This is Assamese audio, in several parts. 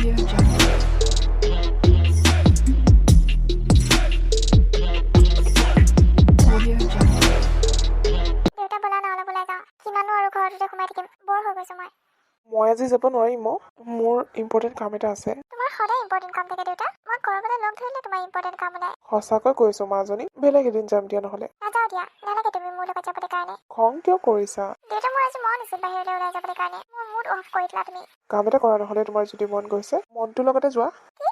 Audio Jungle. Audio Jungle. দেউতা বলা না অলপ ওলাই যাওঁ কিমানো আৰু ঘৰটোতে সোমাই থাকিম বৰ হৈ গৈছো মই আজি যাব নোৱাৰিম মোৰ ইম্পৰ্টেণ্ট কাম এটা আছে। তোমাৰ সদায় ইম্পৰ্টেণ্ট কাম থাকে দেউতা মই কৰবালৈ লগ ধৰিলে তোমাৰ ইম্পৰ্টেণ্ট কাম ওলাই সঁচাকৈ কৈছো মাজনী, বেলেগ এদিন যাম দিয়া নহ'লে। নাযাওঁ দিয়া নালাগে তুমি মোৰ লগত যাবলৈ কাৰণে খং কিয় কৰিছা? দেউতা মোৰ আজি মন আছিল বাহিৰলৈ ওলাই যাবলৈ কাৰণে মোৰ মুড অফ কৰি দিলা তুমি কাম এটা কৰা নহ'লে, তোমাৰ যদি মন গৈছে মনটোৰ লগতে যোৱা। কি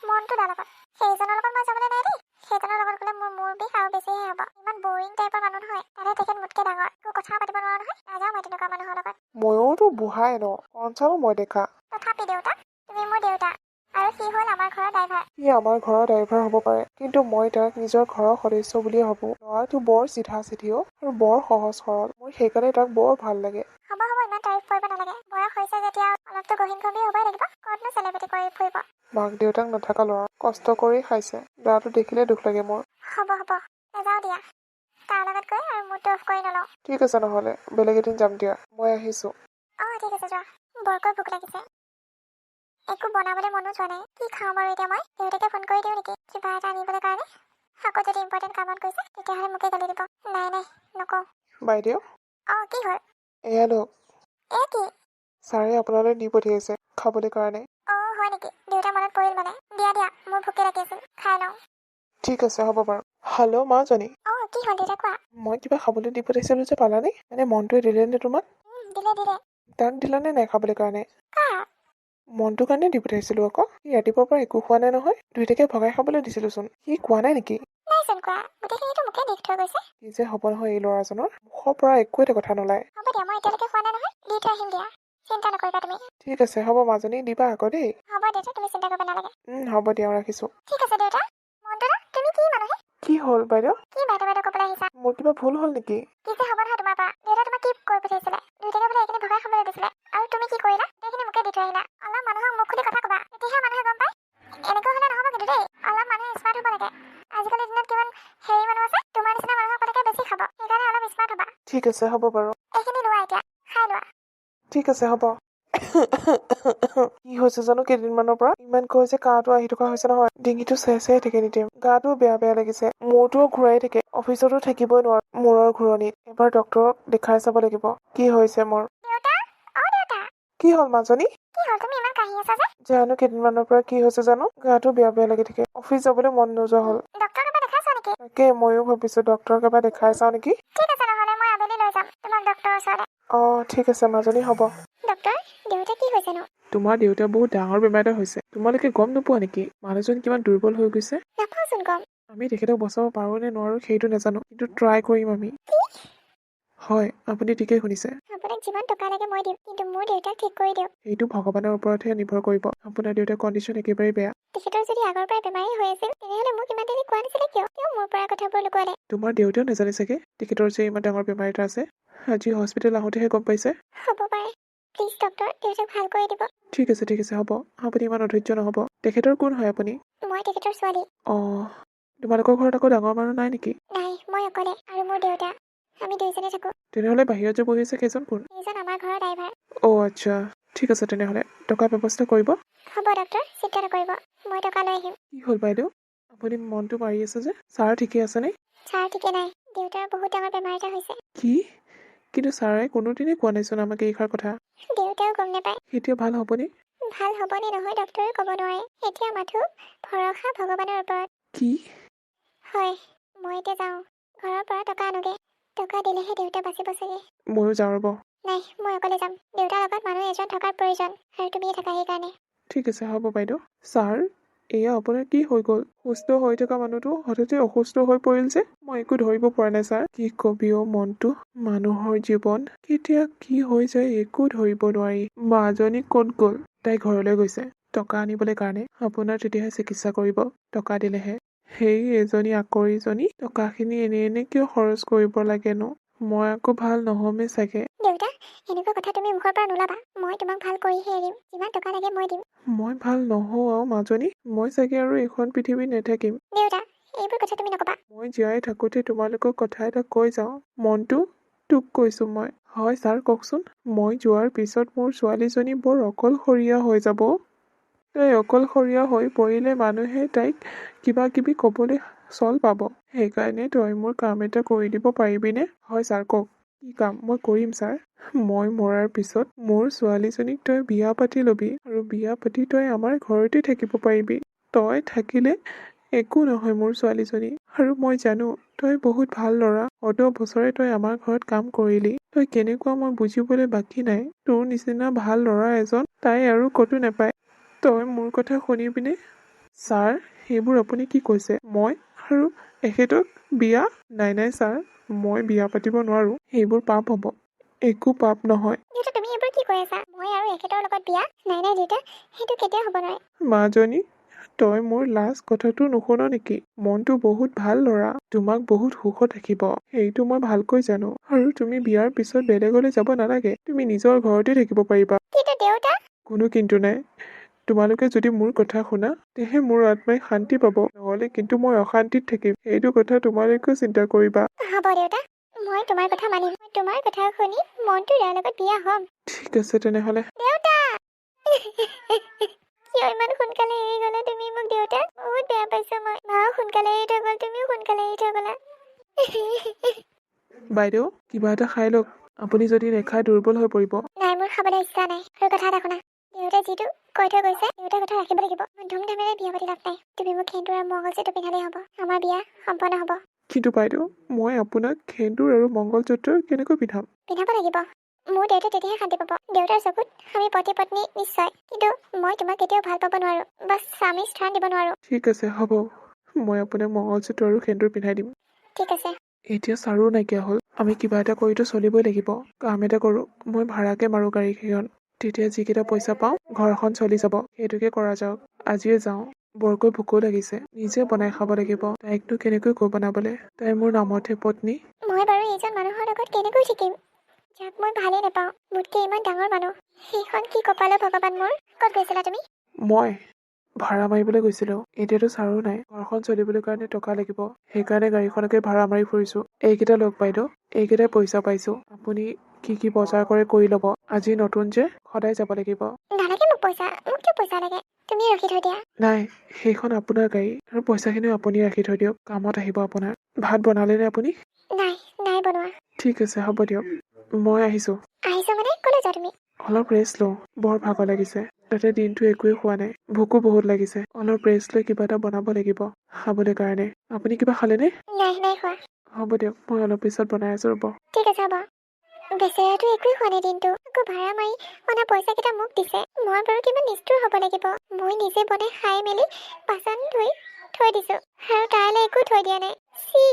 মনটো তাৰ লগত সেইজনৰ লগত মই যাবলৈ নাই দেই সেইজনৰ লগত গ'লে মোৰ মূৰ বিষ আৰু বেছিহে হ'ব ইমান বৰিং টাইপৰ মানুহ নহয় তাতে তেখেত মোতকৈ ডাঙৰ একো কথা পাতিব নোৱাৰো নহয় নাযাওঁ মই তেনেকুৱা মানুহৰ লগত ময়োতো বুঢ়াই ন, কঞ্চানো মই দেখা। তথাপি দেউতা তুমি মোৰ দেউতা আৰু সি হ'ল আমাৰ ঘৰৰ ড্ৰাইভাৰ সি আমাৰ ঘৰৰ ড্ৰাইভাৰ হ'ব পাৰে, কিন্তু মই তাক নিজৰ ঘৰৰ সদস্য বুলিয়ে ভাবোঁ। ল'ৰাটো বৰ চিধা চিধিও আৰু বৰ সহজ সৰল, মোৰ সেইকাৰণে তাক বৰ ভাল লাগে। হ'ব ইমান তাৰিফ কৰিব নালাগে বয়স হৈছে যেতিয়া অলপতো গহীন গম্ভীৰ হ'বই লাগিব ক'তনো চেলিব্ৰিটি কৰি ফুৰিব মাক দেউতাক নাথাকা ল'ৰা, কষ্ট কৰি খাইছে, ল'ৰাটো দেখিলে দুখ লাগে মোৰ। হ'ব নাযাওঁ দিয়া তাৰ লগত গৈ আৰু মুডটো অফ কৰি নলওঁ ঠিক আছে নহ'লে, বেলেগ এদিন যাম দিয়া, মই আহিছোঁ। অঁ ঠিক আছে যোৱা বৰকৈ ভোক লাগিছে একো বনাবলৈ মনো যোৱা নাই কি খাওঁ বাৰু এতিয়া মই দেউতাকে ফোন কৰি দিওঁ নেকি কিবা এটা আনিবলৈ কাৰণে আকৌ যদি ইম্পৰ্টেণ্ট কামত গৈছে তেতিয়াহ'লে মোকে গালি দিব নাই নকওঁ বাইদেউ, অঁ কি হ'ল এয়া লওক, কি ছাৰে আপোনালৈ দি পঠিয়াইছে খাবলৈ কাৰণে। অঁ হয় নেকি দেউতা মনত পৰিল মানে দিয়া মোৰ ভোকে লাগি আছিল খাই লওঁ ঠিক আছে হ'ব বাৰু। হেল্ল' মাজনী, অঁ কি হ'ল দেউতা কোৱা মই কিবা খাবলৈ দি পঠিয়াইছিলোঁ যে পালানে? মানে মনটোৱে দিলে নে তোমাক? দিলে তাক দিলানে নাই খাবলৈ কাৰণে? কা মনটোৰ কাৰণে দি পঠিয়াইছিলোঁ আকৌ। সি ৰাতিপুৱাৰ পৰা একো খোৱা নাই নহয়, দুইটাকে ভগাই খাবলৈ দিছিলোঁচোন। সি কোৱা নাই নেকি? নাইচোন কোৱা গোটেইখিনিতো মোকে দি থৈ গৈছে কি যে হ'ব নহয় এই ল'ৰাজনৰ, মুখৰ পৰা একো এটা কথা নোলায়। হ'ব দিয়া মই এতিয়ালৈকে খোৱা নাই নহয় দি থৈ আহিম দিয়া চিন্তা নকৰিবা তুমি ঠিক আছে হ'ব মাজনী, দিবা আকৌ দেই। হ'ব দেউতা তুমি চিন্তা কৰিব নালাগে হ'ব দিয়া, ৰাখিছোঁ। ঠিক আছে দেউতা মনটো তুমি কি মানুহে কি হ'ল বাইদেউ? কি বাইদেউ ক'বলৈ আহিছা মোৰ কিবা ভুল হ'ল নেকি? কি যে হ'ব নহয় তোমাৰ পৰা দেউতা তোমাক কি কৈ পঠিয়াইছিলে দুইটাকে বোলে এইখিনি ভগাই খাবলৈ দিছিলে আৰু তুমি কি কৰিলা গোটেইখিনি মোকে দি থৈ আহিলা অলপ মানুহক মুখ খুলি কথা ক'বা তেতিয়াহে মানুহে গম পায় এনেকুৱা হ'লে নহ'ব কিন্তু দেই অলপ মানুহে স্মাৰ্ট হ'ব লাগে আজিকালি দিনত কিমান হেৰি মানুহ আছে তোমাৰ নিচিনা মানুহক পতককে বেছি খাব সেইকাৰণে অলপ স্মাৰ্ট হ'বা ঠিক আছে হ'ব বাৰু। এইখিনি লোৱা এতিয়া খাই লোৱা ঠিক আছে হ'ব। কি হৈছে জানো কেইদিনমানৰ পৰা ইমান কৈছে কাহটো আহি থকা হৈছে নহয়, ডিঙিটো চেৰচেৰাই থাকে নিতিম, গাটোও বেয়া লাগিছে, মূৰটোও ঘূৰাই থাকে, অফিচতো থাকিবই নোৱাৰো মূৰৰ ঘূৰণিত। এবাৰ ডক্তৰক দেখাই চাব লাগিব কি হৈছে মোৰ। দেউতা দেউতা কি হ'ল মাজনী? কি হ'ল তুমি ইমান কাহি আছা যে জানো কেইদিনমানৰ পৰা কি হৈছে জানো, গাটো বেয়া লাগি থাকে, অফিচ যাবলৈ মন নোযোৱা হ'ল। ডক্তৰক এবাৰ দেখাইছা নেকি তাকে ময়ো ভাবিছো ডক্তৰক এবাৰ দেখাই চাওঁ নেকি। ঠিক আছে নহ'লে মই আবেলি লৈ যাম তোমাক ডক্তৰৰ ওচৰলৈ ঠিক আছে মাজনী হ'ব। ডক্তৰ দেউতা কি হৈছেনো তোমাৰ দেউতা বহুত ডাঙৰ বেমাৰ এটা হৈছে, তোমালোকে গম নোপোৱা নেকি? মানুহজন কিমান দুৰ্বল হৈ গৈছে। নাপাওঁচোন গম আমি তেখেতক বচাব পাৰো নে নোৱাৰো সেইটো নাজানো, কিন্তু ট্ৰাই কৰিম আমি। হয় আপুনি ঠিকেই শুনিছে। আপোনাক যিমান টকা লাগে মই দিম কিন্তু মোৰ দেউতাক ঠিক কৰি দিয়ক সেইটো ভগৱানৰ ওপৰতহে নিৰ্ভৰ কৰিব। আপোনাৰ দেউতাৰ কণ্ডিশ্যন একেবাৰে বেয়া। তেখেতৰ যদি আগৰ পৰাই বেমাৰী হৈ আছিল তেনেহ'লে মোক ইমান দেৰি কোৱা নাছিলে কিয় মোৰ পৰা কথাবোৰ লুকুৱালে তোমাৰ দেউতাও নাজানে চাগে তেখেতৰ যে ইমান ডাঙৰ বেমাৰ এটা আছে, আজি হস্পিটেল আহোঁতেহে গম পাইছে। হ'ব পাৰে প্লিজ ডক্তৰ দেউতাক ভাল কৰি দিব ঠিক আছে হ'ব, আপুনি ইমান অধৈৰ্য নহ'ব। তেখেতৰ কোন হয় আপুনি? মই তেখেতৰ ছোৱালী তোমালোকৰ ঘৰত আকৌ ডাঙৰ মানুহ নাই নেকি? নাই মই অকলে আৰু মোৰ দেউতা আমি দুইজনে থাকোঁ তেনেহ'লে বাহিৰত যে বহি আছে সেইজন কোন? এইজন আমাৰ ঘৰৰ ড্ৰাইভাৰ আচ্ছা ঠিক আছে, তেনেহ'লে টকাৰ ব্যৱস্থা কৰিব। হ'ব ডক্তৰ চিন্তা নকৰিব মই টকা লৈ আহিম কি হ'ল বাইদেউ, আপুনি মনটো মাৰি আছে যে? ছাৰ ঠিকে আছেনে? ছাৰ ঠিকে নাই দেউতাৰ বহুত ডাঙৰ বেমাৰ এটা হৈছে কি? কিন্তু ছাৰে কোনোদিনেই কোৱা নাইচোন আমাক এইষাৰ কথা। দেউতাও গম নাপায় এতিয়া ভাল হ'বনে? ভাল হ'বনে নহয় ডক্তৰে ক'ব নোৱাৰে এতিয়া মাথো ভৰসা ভগৱানৰ ওপৰত কি? হয় মই এতিয়া যাওঁ ঘৰৰ পৰা টকা আনোগে টকা দিলেহে দেউতা বাচিব চাগে। ময়ো যাওঁ ৰ'ব। নাই মই অকলে যাম দেউতাৰ লগত মানুহ এজন থকাৰ প্ৰয়োজন আৰু তুমিয়ে থাকা সেইকাৰণে ঠিক আছে হ'ব বাইদেউ। ছাৰ এয়া আপোনাৰ কি হৈ গ'ল? সুস্থ হৈ থকা মানুহটো হঠাতে অসুস্থ হৈ পৰিল যে? মই একো ধৰিব পৰা নাই ছাৰ। কি কবি মনটো, মানুহৰ জীৱন কেতিয়া কি হৈ যায় একো ধৰিব নোৱাৰি। মাজনী ক'ত গ'ল? তাই ঘৰলৈ গৈছে টকা আনিবলৈ কাৰণে। আপোনাৰ তেতিয়াহে চিকিৎসা কৰিব, টকা দিলেহে। সেই এজনী আকৰিজনী টকাখিনি এনে কিয় খৰচ কৰিব লাগেনো? মই আকৌ ভাল নহমেই চাগে। দেউতা এনেকুৱা কথা তুমি মুখৰ পৰা নোলাবা মই তোমাক ভাল কৰিহে এৰিম যিমান টকা লাগে মই দিম মই ভাল নহওঁ আৰু মাজনী, মই চাগে আৰু এইখন পৃথিৱীত নাথাকিম। দেউতা এইবোৰ কথা তুমি নকবা মই জীয়াই থাকোঁতে তোমালোকক কথা এটা কৈ যাওঁ, মনটো তোক কৈছোঁ মই। হয় ছাৰ কওকচোন। মই যোৱাৰ পিছত মোৰ ছোৱালীজনী বৰ অকলশৰীয়া হৈ যাব। তাই অকলশৰীয়া হৈ পৰিলে মানুহে তাইক কিবা কিবি ক'বলৈ চল পাব। সেইকাৰণে তই মোৰ কাম এটা কৰি দিব পাৰিবিনে? হয় ছাৰ, কওক। কি কাম? মই কৰিম ছাৰ। মই মৰাৰ পিছত মোৰ ছোৱালীজনীক তই বিয়া পাতি ল'বি আৰু বিয়া পাতি তই আমাৰ ঘৰতে থাকিব পাৰিবি। তই থাকিলে একো নহয় মোৰ ছোৱালীজনী। আৰু মই জানো তই বহুত ভাল ল'ৰা। অত বছৰে তই আমাৰ ঘৰত কাম কৰিলি। তই কেনেকুৱা মই বুজিবলৈ বাকী নাই। তোৰ নিচিনা ভাল ল'ৰা এজন তাই আৰু ক'তো নাপায়। তই মোৰ কথা শুনিবিনে? ছাৰ, সেইবোৰ আপুনি কি কৈছে? মই আৰু এখেতক বিয়া? নাই নাই ছাৰ, মই বিয়া পাতিব নোৱাৰো। সেইবোৰ পাপ হ'ব। একো পাপ নহয়। দেউতা তুমি এইবোৰ কি কৈ আছা? মই আৰু এখেতৰ লগত বিয়া? নাই নাই দেউতা, সেইটো কেতিয়াও হ'ব নোৱাৰে। মাজনী, তই মোৰ লাষ্ট কথাটো নুশুন নেকি? মনটো বহুত ভাল ল'ৰা। তোমাক বহুত সুখত ৰাখিব। সেইটো মই ভালকৈ জানো। আৰু তুমি বিয়াৰ পিছত বেলেগলৈ যাব নালাগে। তুমি নিজৰ ঘৰতে থাকিব পাৰিবা। কিন্তু দেউতা। কোনো কিন্তু নাই। তোমালোকে যদি মোৰ কথা শুনা তেহে মোৰ আত্মাই শান্তি পাব। নহ'লে কিন্তু মই অশান্তিত থাকিম। সেইটো কথা তোমালোকেও চিন্তা কৰিবা। হ'ব দেউতা, মই তোমাৰ কথা মানিম। মই তোমাৰ কথা শুনি মনটো ইয়াৰ লগত বিয়া হ'ম। ঠিক আছে তেনেহ'লে। দেউতা কিয় ইমান সোনকালে এৰি গ'লা তুমি মোক দেউতা? বহুত বেয়া পাইছো মই। মাও সোনকালে এৰি থৈ গ'ল, তুমিও সোনকালে এৰি থৈ গ'লা। বাইদেউ, কিবা এটা খাই লওক। আপুনি যদি নেখায় দুৰ্বল হৈ পৰিব। নাই, মোৰ খাবলৈ ইচ্ছা নাই। আৰু কথা এটা শুনা, দেউতাই যিটো কৈ থৈ গৈছে দেউতাৰ কথা ৰাখিব লাগিব। মই ধুমধামেৰে বিয়া পাতি লাভ নাই। তুমি মোক সেন্দুৰ আৰু মংগলসূত্ৰ পিন্ধালেই হ'ব। আমাৰ বিয়া সম্পন্ন হ'ব। কিন্তু বাইদেউ, মই আপোনাক সেন্দুৰ আৰু মংগলসূত্ৰ কেনেকৈ পিন্ধাম? পিন্ধাব লাগিব। মোৰ দেউতাই তেতিয়াহে শান্তি পাব। দেউতাৰ চকুত আমি পতি পত্নী নিশ্চয়, কিন্তু মই তোমাক কেতিয়াও ভাল পাব নোৱাৰো বা স্বামীৰ স্থান দিব নোৱাৰো। ঠিক আছে, হ'ব। মই আপোনাক মংগলসূত্ৰ আৰু সেন্দুৰ পিন্ধাই দিম। ঠিক আছে। এতিয়া ছাৰো নাইকিয়া হ'ল। আমি কিবা এটা কৰিতো চলিবই লাগিব। কাম এটা কৰোঁ, মই ভাড়াকে মাৰোঁ গাড়ীখন। তেতিয়া যিকেইটা পইচা পাওঁ ঘৰখন চলি যাব। সেইটোকে কৰা যাওক। আজিয়ে যাওঁ। বৰকৈ ভোকো লাগিছে। নিজে বনাই খাব লাগিব। তাইকনো কেনেকৈ কৈ বনাবলৈ? তাই মোৰ নামতহে পত্নী। মই বাৰু এইজন মানুহৰ লগত কেনেকৈ থাকিম যাক মই ভালেই নাপাওঁ? মোতকে ইমান ডাঙৰ মানুহ। সেইখন কি কপালৰ ভগৱান মোৰ। ক'ত গৈছিলা তুমি? মই ভাড়া মাৰিবলৈ গৈছিলোঁ। এতিয়াতো ছাৰো নাই। ঘৰখন চলিবলৈ কাৰণে টকা লাগিব। সেইকাৰণে গাড়ীখনকে ভাড়া মাৰি ফুৰিছোঁ। এইকেইটা লওক বাইদেউ। এইকেইটাই পইচা পাইছোঁ। আপুনি কি কি বজাৰ কৰে কৰি ল'ব। আজি নতুন যে, সদায় যাব লাগিব। নালাগে মোক পইচা। মোক কিয় পইচা লাগে? তুমি ৰাখি থৈ দিয়া। নাই, সেইখন আপোনাৰ গাড়ী আৰু পইচাখিনিও আপুনি ৰাখি থৈ দিয়ক। কামত আহিব আপোনাৰ। ভাত বনালেনে আপুনি? নাই, নাই বনোৱা। ঠিক আছে, হ'ব দিয়ক। মই আহিছোঁ। আহিছো মানে ক'লৈ যোৱা তুমি? অলপ ৰেষ্ট লওঁ। বৰ ভাগৰ লাগিছে। তাতে দিনটো একোৱেই খোৱা নাই। ভোকো বহুত লাগিছে। অলপ ৰেষ্ট লৈ কিবা এটা বনাব লাগিব খাবলৈ কাৰণে। আপুনি কিবা খালেনে? নাই, নাই খোৱা। হ'ব দিয়ক, মই অলপ পিছত বনাই আছোঁ ৰ'ব। ঠিক আছে হ'ব। বেচেৰাটো একোৱেই খোৱা নাই দিনটো। আকৌ ভাড়া মাৰি অনা পইচা কেইটা মোক দিছে। মই বাৰু কিমান নিষ্ঠুৰ হ'ব লাগিব। মই নিজে বনাই খাই মেলি বাচন ধুই থৈ দিছো আৰু তাইলৈ একো থৈ দিয়া নাই। চি,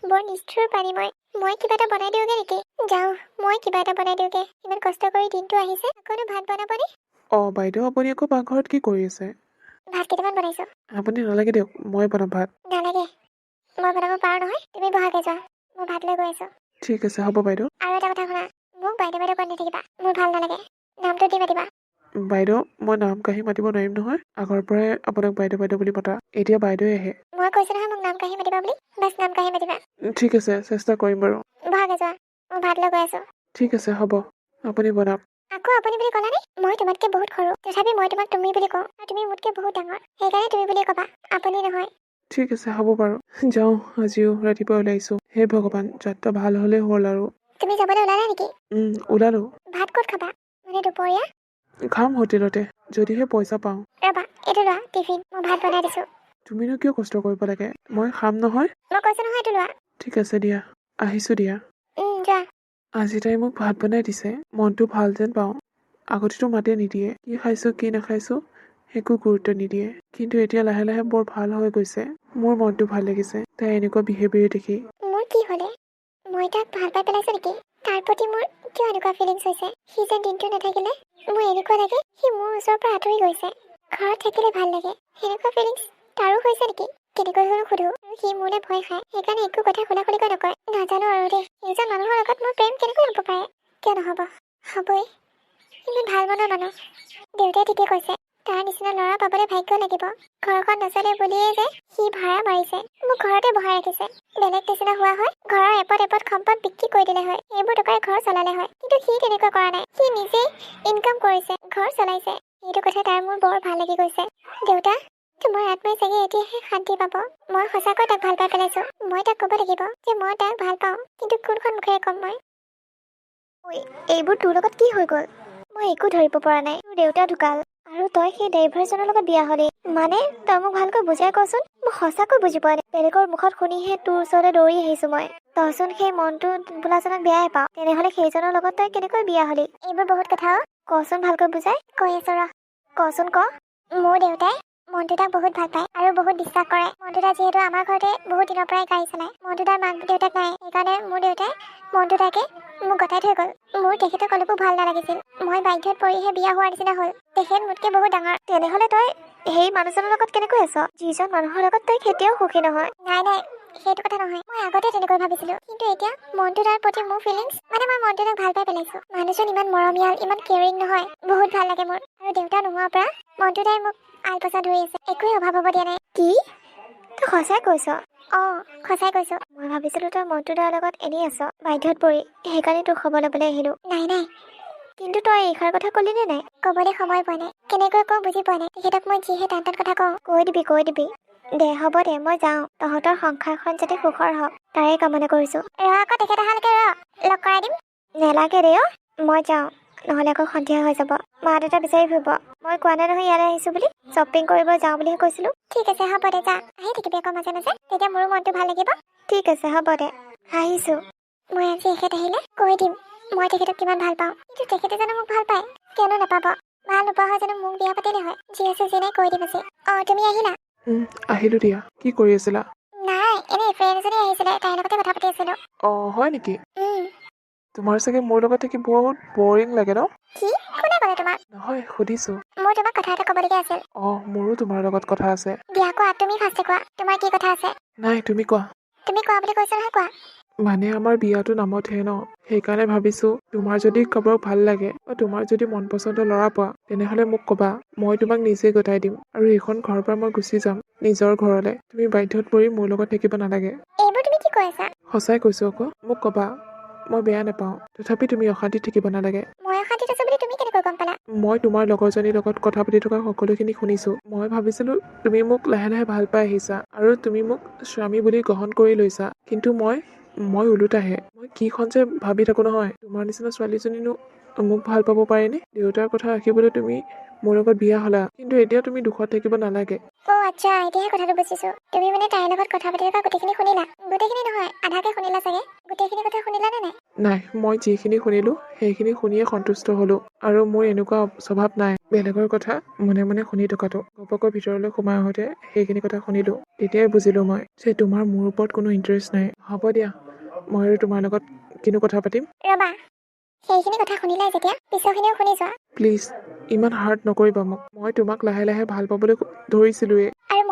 বৰ নিষ্ঠুৰ পানী মই। মই কিবা এটা বনাই দিওঁগে নেকি? যাওঁ, মই কিবা এটা বনাই দিওঁগে। ইমান কষ্ট কৰি দিনটো আহিছে, আকৌনো ভাত বনাবনে? বাইদেউ, আপুনি আকৌ পাকঘৰত কি কৰি আছে? ভাত কেইটামান বনাইছো। আপুনি নালাগে দিয়ক, মই বনাম ভাত। নালাগে, মই বনাব পাৰো নহয়। তুমি বহাগে যোৱা, মই ভাত লৈ গৈ আছো। ঠিক আছে, হ'ব বাইদেউ। আৰু এটা কথা শুনা, মোক বাইদেউ বাইদেউ কৈ নাথাকিবা। মোৰ ভাল নালাগে। নামটো দি মাতিবা। বাইদেউ, মই নাম কাঢ়ি মাতিব নোৱাৰিম নহয়। আগৰ পৰাই আপোনাক বাইদেউ বাইদেউ বুলি মতা। এতিয়া বাইদেৱে আহে। মই কৈছো নহয় মোক নাম কাঢ়ি মাতিবা বুলি। বাছ নাম কাঢ়ি মাতিবা। ঠিক আছে, চেষ্টা কৰিম বাৰু। বহাগে যোৱা, মই ভাত লৈ গৈ আছো। ঠিক আছে, হ'ব। আপুনি বনাওক। আকৌ আপুনি বুলি ক'লানে? মই তোমাতকে বহুত সৰু, তথাপি মই তোমাক তুমি বুলি কওঁ। আৰু তুমি মোতকে বহুত ডাঙৰ, সেইকাৰণে তুমি বুলি ক'বা, আপুনি নহয়। ঠিক আছে, হ'ব বাৰু। যাওঁ, আজিও ৰাতিপুৱা ওলাইছোঁ। হে ভগৱান, যাত্ৰা ভাল হ'লেই হ'ল আৰু। তুমি যাবলৈ ওলালা নেকি? ওলালো। ভাত ক'ত খাবা? মানে দুপৰীয়া? খাম হোটেলতে, যদিহে পইচা পাওঁ। ৰ'বা, এইটো লোৱা টিফিন। মই ভাত বনাই দিছো। তুমিনো কিয় কষ্ট কৰিব লাগে? মই খাম নহয়। মই কৈছো নহয় এইটো লোৱা। ঠিক আছে দিয়া, আহিছোঁ দিয়া। যোৱা। আজি তাই মোক ভাত বনাই দিছে। মনটো ভাল যেন পাওঁ। আগতেতো মাতে নিদিয়ে। কি খাইছোঁ কি নাখাইছোঁ একো গুৰুত্ব নিদিয়ে। কিন্তু এতিয়া লাহে লাহে বৰ ভাল হৈ গৈছে। মোৰ মনটো ভাল লাগিছে তাই এনেকুৱা বিহেভিয়াৰ দেখি। মোৰ কি হ'লে? মই তাক ভাল পাই পেলাইছো নেকি? তাৰ প্ৰতি মোৰ কিয় এনেকুৱা ফিলিংছ হৈছে? সি যেন দিনটো নাথাকিলে মোৰ এনেকুৱা লাগে সি মোৰ ওচৰৰ পৰা আঁতৰি গৈছে। ঘৰত থাকিলে ভাল লাগে, সেনেকুৱা ফিলিংছ তাৰো হৈছে নেকি? কেনেকৈ হ'লেও সুধো। আৰু সি মোলৈ ভয় খায়, সেইকাৰণে একো কথা খোলাখুলিকৈ নকয়। নাজানো আৰু দেই, এজন মানুহৰ লগত মোৰ প্ৰেম কেনেকৈ হ'ব পাৰে? কিয় নহ'ব? হ'বই। ইমান ভাল মনৰ মানুহ। দেউতাই ঠিকেই কৈছে, তাৰ নিচিনা ল'ৰা পাবলৈ ভাগ্য লাগিব। ঘৰখন নচলে বুলিয়ে যে সি ভাড়া মাৰিছে, মোক ঘৰতে বহাই ৰাখিছে। বেলেগ নিচিনা হোৱা হয় ঘৰৰ এপদ এপদ সম্পদ বিক্ৰী কৰি দিলে হয়, এইবোৰ টকাৰে ঘৰ চলালে হয়। কিন্তু সি তেনেকুৱা কৰা নাই। সি নিজেই ইনকাম কৰিছে, ঘৰ চলাইছে। এইটো কথা তাৰ মোৰ বৰ ভাল লাগি গৈছে। দেউতা, তোমাৰ আত্মাই চাগে এতিয়াহে শান্তি পাব। মই সঁচাকৈ তাক ভাল পাই পেলাইছো। মই তাক ক'ব লাগিব যে মই তাক ভাল পাওঁ, কিন্তু কোনখন মুখেৰে ক'ম মই? ঐ, এইবোৰ তোৰ লগত কি হৈ গ'ল? মই একো ধৰিব পৰা নাই। তোৰ দেউতা ঢুকাল আৰু তই সেই ড্ৰাইভাৰজনৰ লগত বিয়া হলি। মানে তই মোক ভালকৈ বুজাই কচোন। মই সঁচাকৈ বুজি পোৱা নাই। বেলেগৰ মুখত শুনিহে তোৰ ওচৰলৈ দৌৰি আহিছো মই। তইচোন সেই মনটো বোলাজনক বেয়াই পাওঁ। তেনেহ'লে সেইজনৰ লগত তই কেনেকৈ বিয়া হলি? এইবোৰ বহুত কথা কচোন ভালকৈ বুজাই। কৈ আছো ৰ। কচোন ক। মোৰ দেউতাই মন্টু দাক বহুত ভাল পায় আৰু বহুত বিশ্বাস কৰে। মন্টু দা যিহেতু আমাৰ ঘৰতে বহুত দিনৰ পৰাই গাড়ী চলায়। মন্টু দাৰ মাক দেউতাক নাই, সেইকাৰণে মোৰ দেউতাই মন্টু দাকে মোক গতাই থৈ গ'ল। মোৰ তেখেতক অলপো ভাল নালাগিছিল। মই বাধ্যত পৰিহে বিয়া হোৱাৰ নিচিনা হ'ল। তেখেত মোতকৈ বহুত ডাঙৰ। তেনেহ'লে তই সেই মানুহজনৰ লগত কেনেকৈ আছ, যিজন মানুহৰ লগত তই কেতিয়াও সুখী নহয়? নাই নাই, সেইটো কথা নহয়। মই আগতে তেনেকৈ ভাবিছিলো, কিন্তু এতিয়া মন্টু দাৰ প্ৰতি মোৰ ফিলিংছ, মানে মই মন্টু দাক ভাল পাই পেলাইছো। মানুহজন ইমান মৰমীয়াল, ইমান কেয়াৰিং নহয়। বহুত ভাল লাগে মোৰ। আৰু দেউতা নোহোৱাৰ পৰা মন্টু দাই মোক আলপৈচান ধৰি আছে। একোৱে অভাৱ হ'ব দিয়া নাই। কি? তই সঁচাই কৈছ? অঁ, সঁচাই কৈছো। মই ভাবিছিলো তই মন্টু দাৰ লগত এনেই আছ, বাধ্যত পৰি। সেইকাৰণে তোৰ খবৰ ল'বলৈ আহিলো। নাই নাই, কিন্তু তই এইষাৰ কথা ক'লি নে নাই? ক'বলৈ সময় পোৱা নাই। কেনেকৈ কওঁ বুজি পোৱা নাই। তেখেতক মই যিহে টান টান কথা কওঁ। কৈ দিবি। দে হ'ব দে, মই যাওঁ। তহঁতৰ সংসাৰখন যাতে সুখৰ হওক তাৰে কামনা কৰিছো। আকৌ তেখেত অহালৈকে লগ কৰাই দিম। নেলাগে দে অ', মই যাওঁ। নহ'লে আকৌ সন্ধিয়া হৈ যাব। মা দেউতা বিচাৰি ফুৰিব। মই কোৱা নাই নহয় ইয়ালৈ আহিছো বুলি। শ্বপিং কৰিব যাওঁ বুলিহে কৈছিলো। ঠিক আছে হ'ব দে, যা। আহি থাকিবি আকৌ মাজে মাজে, তেতিয়া মোৰো মনটো ভাল লাগিব। ঠিক আছে হ'ব দে, আহিছো। মই আজি এখেত আহিলে কৈ দিম মই তেখেতক কিমান ভাল পাওঁ। কিন্তু তেখেতে জানো মোক ভাল পায়? কিয়নো নাপাব? ভাল নোপোৱা হয় জানো মোক বিয়া পাতিলে হয়? যি আছে যি নাই কৈ দিম আজি। তুমি আহিলা? আহিলো দিয়া। কি কৰি আছিলা? নাই, এনেই ফ্ৰেণ্ড এজনী আহিছিলে, তাইৰ লগতে কথা পাতি আছিলো। হয় নেকি? তোমাৰ চাগে মোৰ লগত থাকি বহুত বৰিং লাগে ন? কি? কোনে ক'লে তোমাক? নহয়, সুধিছো। মোৰ তোমাক কথা এটা ক'বলগীয়া আছিল। মোৰো তোমাৰ লগত কথা আছে। দিয়া কোৱা, তুমি ফাৰ্ষ্টে কোৱা। তোমাৰ কি কথা আছে? নাই, তুমি কোৱা। তুমি কোৱা বুলি কৈছা নহয়, কোৱা। মানে আমাৰ বিয়াটো নামতহে ন, সেইকাৰণে ভাবিছো তোমাৰ যদি কাৰোবাক ভাল লাগে বা তোমাৰ যদি মন পচন্দৰ ল'ৰা পোৱা, তেনেহ'লে মোক ক'বা। মই তোমাক নিজে গতাই দিম আৰু এইখন ঘৰৰ পৰা মই গুচি যাম নিজৰ ঘৰলৈ। তুমি বাধ্যত পৰি মোৰ লগত থাকিব নালাগে। এইবোৰ তুমি কি কৈ আছা? সঁচাই কৈছো আকৌ। মোক ক'বা, মই বেয়া নাপাওঁ। তথাপি তুমি অশান্তিত থাকিব নালাগে। মই অশান্তিত আছো বুলি তুমি কেনেকৈ গম পালা? মই তোমাৰ লগৰজনীৰ লগত কথা পাতি থকা সকলোখিনি শুনিছো। মই ভাবিছিলো তুমি মোক লাহে লাহে ভাল পাই আহিছা আৰু তুমি মোক স্বামী বুলি গ্ৰহণ কৰি লৈছা। কিন্তু মই ওলোটাহে। মই কিখন যে ভাবি থাকো নহয়, তোমাৰ নিচিনা ছোৱালীজনীনো মোক ভাল পাব পাৰেনে? দেউতাৰ কথা ৰাখিবলৈ তুমি মোৰ লগত বিয়া হ'লা, কিন্তু এতিয়া তুমি দুখত থাকিব নালাগে। আচ্ছা, এতিয়াহে কথাটো বুজিছো। তুমি মানে তাইৰ লগত কথা পাতি থকা গোটেইখিনি শুনিলা? গোটেইখিনি নহয়, আধাকে শুনিলা চাগে। গোটেইখিনি কথা শুনিলা নে নাই? নাই, মই যিখিনি শুনিলো সেইখিনি শুনিয়ে সন্তুষ্ট হলো। আৰু মোৰ এনেকুৱা স্বভাৱ নাই বেলেগৰ কথা মনে মনে শুনি থকাটো। ঘপকৈ ভিতৰলৈ সোমাই আহোঁতে সেইখিনি কথা শুনিলো। তেতিয়াই বুজিলো মই যে তোমাৰ মোৰ ওপৰত কোনো ইণ্টাৰেষ্ট নাই। হ'ব দিয়া, মই আৰু তোমাৰ লগত কিনো কথা পাতিম। ৰবা, সেইখিনি কথা শুনিলাই যেতিয়া পিছৰখিনিও শুনি যোৱা। প্লিজ, ইমান হাৰ্ট নকৰিবা মোক। মই তোমাক লাহে লাহে ভাল পাবলৈ ধৰিছিলোৱে। আৰু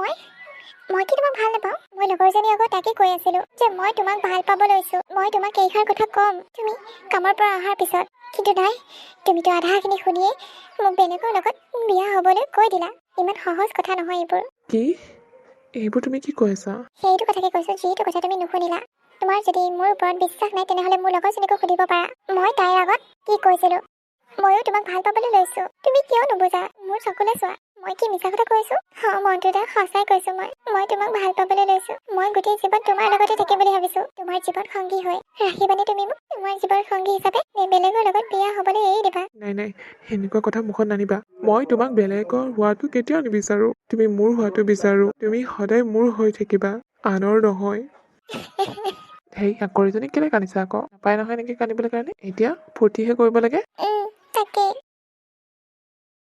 মই কি তোমাক ভাল নাপাওঁ? মই লগৰজনী আকৌ তাকে কৈ আছিলো যে মই তোমাক ভাল পাব লৈছো। মই তোমাক এইষাৰ কথা ক'ম তুমি কামৰ পৰা অহাৰ পিছত, কিন্তু নাই, তুমিতো আধাখিনি শুনিয়েই মোক বেলেগৰ লগত বিয়া হ'বলৈ কৈ দিলা। ইমান সহজ কথা নহয় এইবোৰ। কি? এইবোৰ তুমি কি কৈ আছা? সেইটো কথাকে কৈছো, যিটো কথা তুমি নুশুনিলা। তোমাৰ যদি মোৰ ওপৰত বিশ্বাস নাই, তেনেহ'লে মোৰ লগৰজনীকো সুধিব পাৰা। মই তাইৰ আগত কি কৈছিলো। ময়ো তোমাক ভাল পাবলৈ লৈছো। তুমি কিয় নুবুজা? মোৰ চকুলে চোৱা। মই কি মিছা কথা কৈছো? মন্টু দা, সঁচাই কৈছো। মই তোমাক ভাল পাবলৈ লৈছো। মই গোটেই জীৱন তোমাৰ লগতে থাকিম বুলি ভাবিছো। তোমাৰ জীৱন সংগী হৈ ৰাখিবানে তুমি মোক? তোমাৰ জীৱন সংগী হিচাপে নে বেলেগৰ লগত বিয়া হ'বলৈ এৰি দিবা? নাই, সেনেকুৱা কথা মুখত নানিবা। মই তোমাক বেলেগৰ হোৱাটো কেতিয়াও নিবিচাৰো। তুমি মোৰ হোৱাটো বিচাৰো। তুমি সদায় মোৰ হৈ থাকিবা, আনৰ নহয়। সেই আকৰিজনী কেলে কান্দিছা আকৌ? নাপায় নহয় এনেকে কান্দিবলৈ কাৰণে। এতিয়া ফূৰ্তিহে কৰিব লাগে। তাকেই,